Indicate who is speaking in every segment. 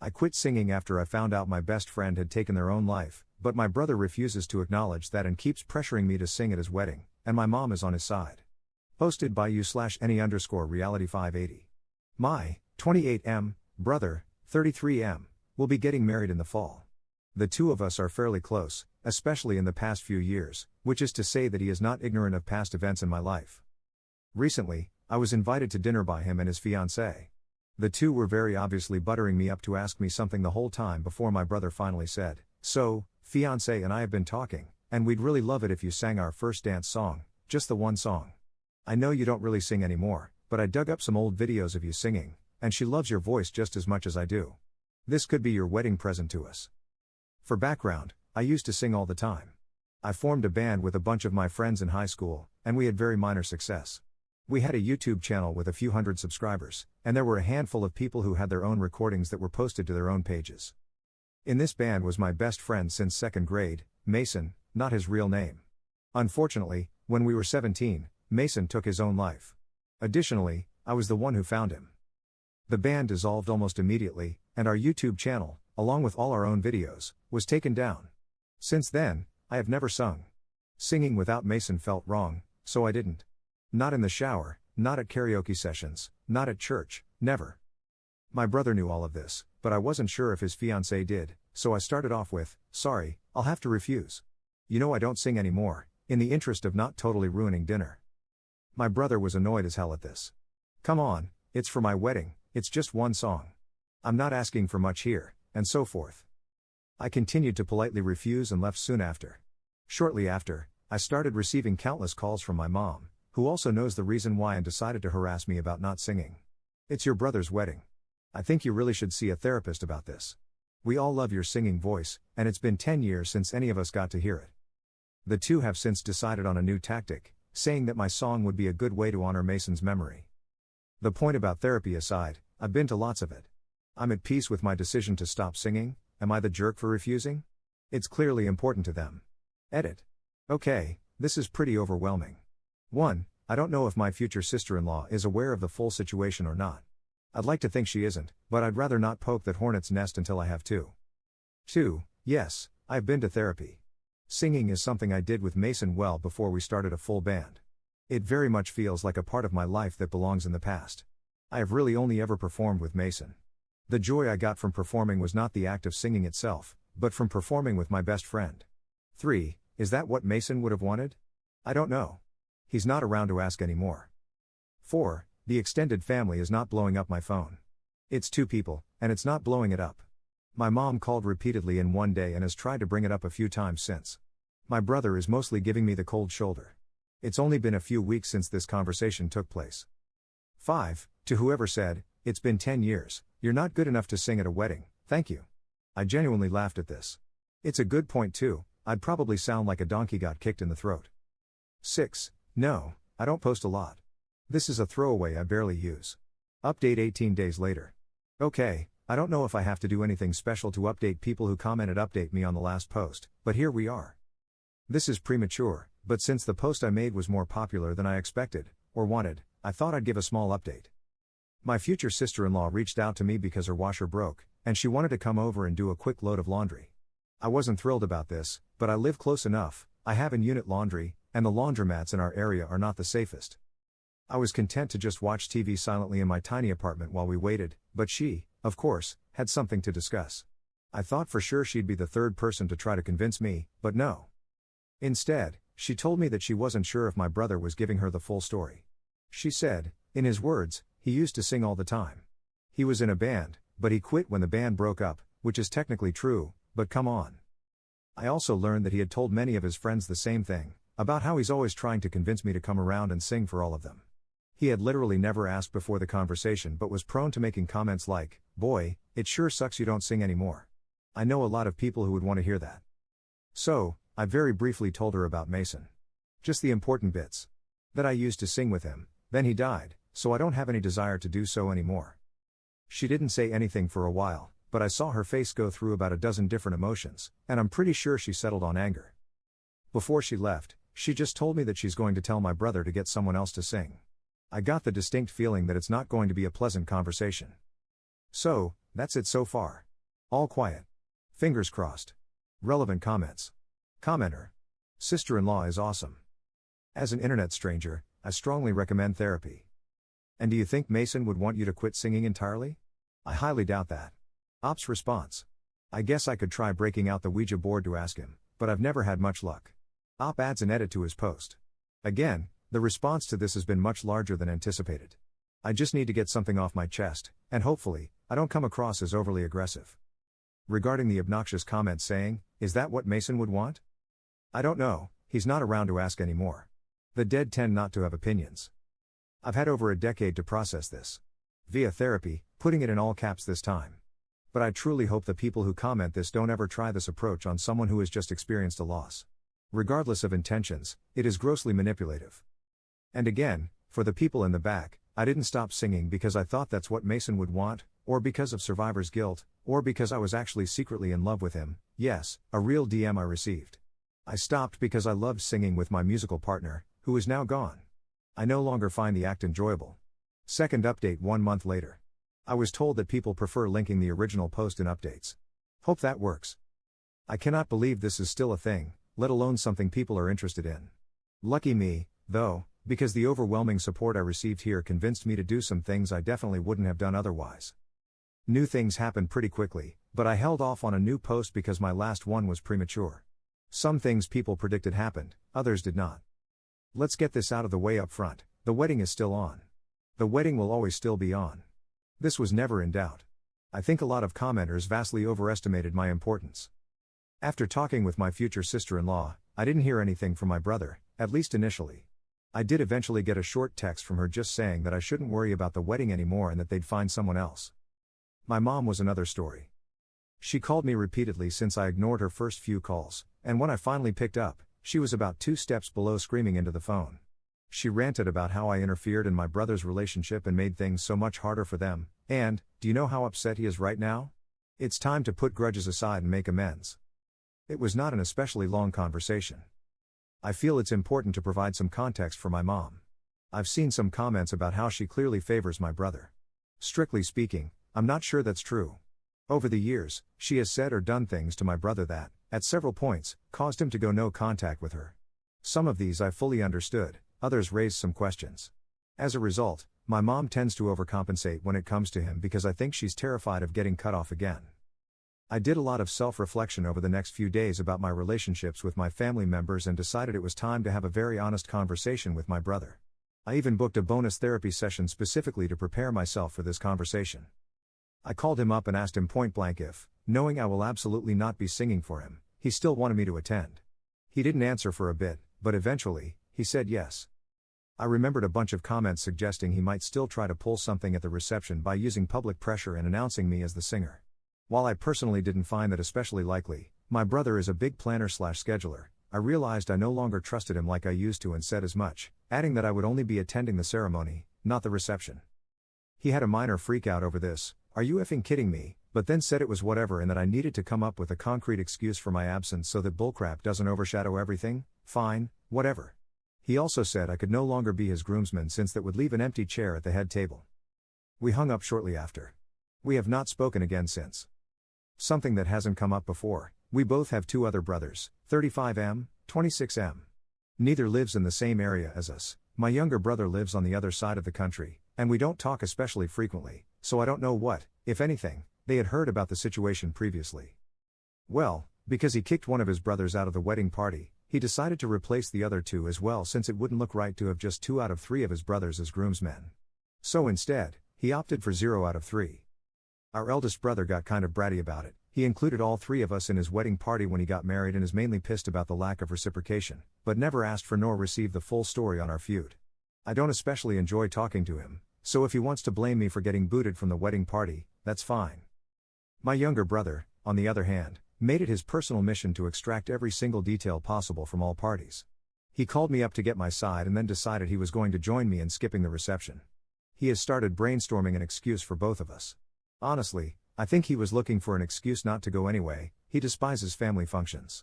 Speaker 1: I quit singing after I found out my best friend had taken their own life, but my brother refuses to acknowledge that and keeps pressuring me to sing at his wedding, and my mom is on his side. Posted by u/any_reality580. My 28M brother, 33M, will be getting married in the fall. The two of us are fairly close, especially in the past few years, which is to say that he is not ignorant of past events in my life. Recently, I was invited to dinner by him and his fiancée. The two were very obviously buttering me up to ask me something the whole time before my brother finally said, "So, fiancé and I have been talking, and we'd really love it if you sang our first dance song, just the one song. I know you don't really sing anymore, but I dug up some old videos of you singing, and she loves your voice just as much as I do. This could be your wedding present to us." For background, I used to sing all the time. I formed a band with a bunch of my friends in high school, and we had very minor success. We had a YouTube channel with a few hundred subscribers, and there were a handful of people who had their own recordings that were posted to their own pages. In this band was my best friend since second grade, Mason, not his real name. Unfortunately, when we were 17, Mason took his own life. Additionally, I was the one who found him. The band dissolved almost immediately, and our YouTube channel, along with all our own videos, was taken down. Since then, I have never sung. Singing without Mason felt wrong, so I didn't. Not in the shower, not at karaoke sessions, not at church, never. My brother knew all of this, but I wasn't sure if his fiancée did, so I started off with, "Sorry, I'll have to refuse. You know I don't sing anymore," in the interest of not totally ruining dinner. My brother was annoyed as hell at this. "Come on, it's for my wedding, it's just one song. I'm not asking for much here," and so forth. I continued to politely refuse and left soon after. Shortly after, I started receiving countless calls from my mom, who also knows the reason why and decided to harass me about not singing. "It's your brother's wedding. I think you really should see a therapist about this. We all love your singing voice, and it's been 10 years since any of us got to hear it." The two have since decided on a new tactic, saying that my song would be a good way to honor Mason's memory. The point about therapy aside, I've been to lots of it. I'm at peace with my decision to stop singing. Am I the jerk for refusing? It's clearly important to them. Edit. Okay, this is pretty overwhelming. 1. I don't know if my future sister-in-law is aware of the full situation or not. I'd like to think she isn't, but I'd rather not poke that hornet's nest until I have to. 2. Yes, I've been to therapy. Singing is something I did with Mason well before we started a full band. It very much feels like a part of my life that belongs in the past. I have really only ever performed with Mason. The joy I got from performing was not the act of singing itself, but from performing with my best friend. 3. Is that what Mason would have wanted? I don't know. He's not around to ask anymore. 4. The extended family is not blowing up my phone. It's 2 people, and it's not blowing it up. My mom called repeatedly in one day and has tried to bring it up a few times since. My brother is mostly giving me the cold shoulder. It's only been a few weeks since this conversation took place. 5. To whoever said, "It's been 10 years, you're not good enough to sing at a wedding, thank you." I genuinely laughed at this. It's a good point too, I'd probably sound like a donkey got kicked in the throat. 6. No, I don't post a lot. This is a throwaway I barely use. Update 18 days later. Okay, I don't know if I have to do anything special to update people who commented update me on the last post, but here we are. This is premature, but since the post I made was more popular than I expected, or wanted, I thought I'd give a small update. My future sister-in-law reached out to me because her washer broke, and she wanted to come over and do a quick load of laundry. I wasn't thrilled about this, but I live close enough, I have in-unit laundry, and the laundromats in our area are not the safest. I was content to just watch TV silently in my tiny apartment while we waited, but she, of course, had something to discuss. I thought for sure she'd be the third person to try to convince me, but no. Instead, she told me that she wasn't sure if my brother was giving her the full story. She said, in his words, he used to sing all the time. He was in a band, but he quit when the band broke up, which is technically true, but come on. I also learned that he had told many of his friends the same thing, about how he's always trying to convince me to come around and sing for all of them. He had literally never asked before the conversation but was prone to making comments like, "Boy, it sure sucks you don't sing anymore." I know a lot of people who would want to hear that. So, I very briefly told her about Mason. Just the important bits. That I used to sing with him, then he died, so I don't have any desire to do so anymore. She didn't say anything for a while, but I saw her face go through about a dozen different emotions, and I'm pretty sure she settled on anger. Before she left, she just told me that she's going to tell my brother to get someone else to sing. I got the distinct feeling that it's not going to be a pleasant conversation. So, that's it so far. All quiet. Fingers crossed. Relevant comments. Commenter. Sister-in-law is awesome. As an internet stranger, I strongly recommend therapy. And do you think Mason would want you to quit singing entirely? I highly doubt that. Ops response. I guess I could try breaking out the Ouija board to ask him, but I've never had much luck. Op adds an edit to his post. Again, the response to this has been much larger than anticipated. I just need to get something off my chest, and hopefully, I don't come across as overly aggressive. Regarding the obnoxious comment saying, "Is that what Mason would want?" I don't know, he's not around to ask anymore. The dead tend not to have opinions. I've had over a decade to process this. Via therapy, putting it in all caps this time. But I truly hope the people who comment this don't ever try this approach on someone who has just experienced a loss. Regardless of intentions, it is grossly manipulative. And again, for the people in the back, I didn't stop singing because I thought that's what Mason would want, or because of survivor's guilt, or because I was actually secretly in love with him. Yes, a real DM I received. I stopped because I loved singing with my musical partner, who is now gone. I no longer find the act enjoyable. Second update 1 month later. I was told that people prefer linking the original post in updates. Hope that works. I cannot believe this is still a thing, let alone something people are interested in. Lucky me, though, because the overwhelming support I received here convinced me to do some things I definitely wouldn't have done otherwise. New things happened pretty quickly, but I held off on a new post because my last one was premature. Some things people predicted happened, others did not. Let's get this out of the way up front, the wedding is still on. The wedding will always still be on. This was never in doubt. I think a lot of commenters vastly overestimated my importance. After talking with my future sister-in-law, I didn't hear anything from my brother, at least initially. I did eventually get a short text from her just saying that I shouldn't worry about the wedding anymore and that they'd find someone else. My mom was another story. She called me repeatedly since I ignored her first few calls, and when I finally picked up, she was about 2 steps below screaming into the phone. She ranted about how I interfered in my brother's relationship and made things so much harder for them, and, do you know how upset he is right now? It's time to put grudges aside and make amends. It was not an especially long conversation. I feel it's important to provide some context for my mom. I've seen some comments about how she clearly favors my brother. Strictly speaking, I'm not sure that's true. Over the years, she has said or done things to my brother that, at several points, caused him to go no contact with her. Some of these I fully understood, others raised some questions. As a result, my mom tends to overcompensate when it comes to him because I think she's terrified of getting cut off again. I did a lot of self-reflection over the next few days about my relationships with my family members and decided it was time to have a very honest conversation with my brother. I even booked a bonus therapy session specifically to prepare myself for this conversation. I called him up and asked him point blank if, knowing I will absolutely not be singing for him, he still wanted me to attend. He didn't answer for a bit, but eventually, he said yes. I remembered a bunch of comments suggesting he might still try to pull something at the reception by using public pressure and announcing me as the singer. While I personally didn't find that especially likely, my brother is a big planner/scheduler, I realized I no longer trusted him like I used to and said as much, adding that I would only be attending the ceremony, not the reception. He had a minor freak out over this, "Are you effing kidding me?" but then said it was whatever and that I needed to come up with a concrete excuse for my absence so that bullcrap doesn't overshadow everything. Fine, whatever. He also said I could no longer be his groomsman since that would leave an empty chair at the head table. We hung up shortly after. We have not spoken again since. Something that hasn't come up before, we both have 2 other brothers, 35M, 26M. Neither lives in the same area as us, my younger brother lives on the other side of the country, and we don't talk especially frequently, so I don't know what, if anything, they had heard about the situation previously. Well, because he kicked one of his brothers out of the wedding party, he decided to replace the other 2 as well since it wouldn't look right to have just 2 out of 3 of his brothers as groomsmen. So instead, he opted for 0 out of 3. Our eldest brother got kind of bratty about it. He included all 3 of us in his wedding party when he got married and is mainly pissed about the lack of reciprocation, but never asked for nor received the full story on our feud. I don't especially enjoy talking to him, so if he wants to blame me for getting booted from the wedding party, that's fine. My younger brother, on the other hand, made it his personal mission to extract every single detail possible from all parties. He called me up to get my side and then decided he was going to join me in skipping the reception. He has started brainstorming an excuse for both of us. Honestly, I think he was looking for an excuse not to go anyway. He despises family functions.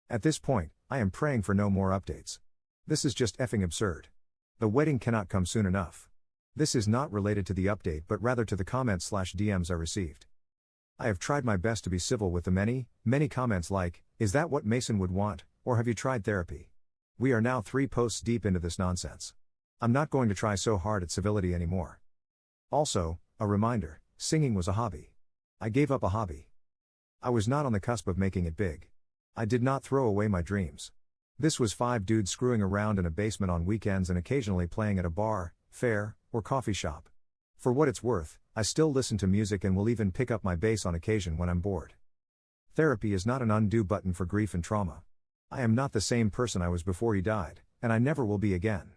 Speaker 1: At this point, I am praying for no more updates. This is just effing absurd. The wedding cannot come soon enough. This is not related to the update but rather to the comments/DMs I received. I have tried my best to be civil with the many comments like, "Is that what Mason would want, or have you tried therapy?" We are now 3 posts deep into this nonsense. I'm not going to try so hard at civility anymore. Also, a reminder, singing was a hobby. I gave up a hobby. I was not on the cusp of making it big. I did not throw away my dreams. This was 5 dudes screwing around in a basement on weekends and occasionally playing at a bar, fair, or coffee shop. For what it's worth, I still listen to music and will even pick up my bass on occasion when I'm bored. Therapy is not an undo button for grief and trauma. I am not the same person I was before he died, and I never will be again.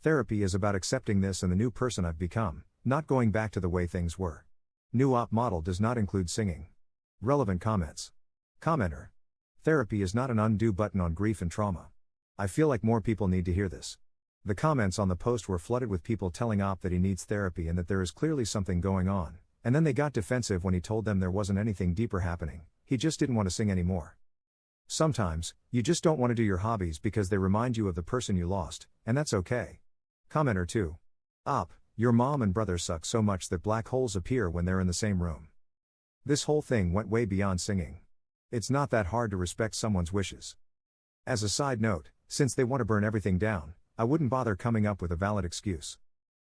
Speaker 1: Therapy is about accepting this and the new person I've become, not going back to the way things were. New op model does not include singing. Relevant comments. Commenter. Therapy is not an undo button on grief and trauma. I feel like more people need to hear this. The comments on the post were flooded with people telling Op that he needs therapy and that there is clearly something going on, and then they got defensive when he told them there wasn't anything deeper happening, he just didn't want to sing anymore. Sometimes, you just don't want to do your hobbies because they remind you of the person you lost, and that's okay. Commenter 2. Op, your mom and brother suck so much that black holes appear when they're in the same room. This whole thing went way beyond singing. It's not that hard to respect someone's wishes. As a side note, since they want to burn everything down, I wouldn't bother coming up with a valid excuse.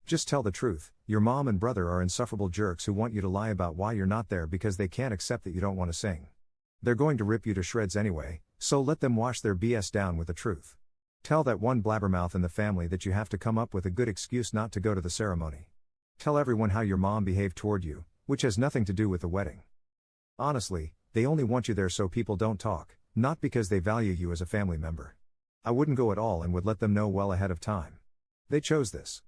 Speaker 1: Just tell the truth, your mom and brother are insufferable jerks who want you to lie about why you're not there because they can't accept that you don't want to sing. They're going to rip you to shreds anyway, so let them wash their BS down with the truth. Tell that one blabbermouth in the family that you have to come up with a good excuse not to go to the ceremony. Tell everyone how your mom behaved toward you, which has nothing to do with the wedding. Honestly, they only want you there so people don't talk, not because they value you as a family member. I wouldn't go at all and would let them know well ahead of time. They chose this.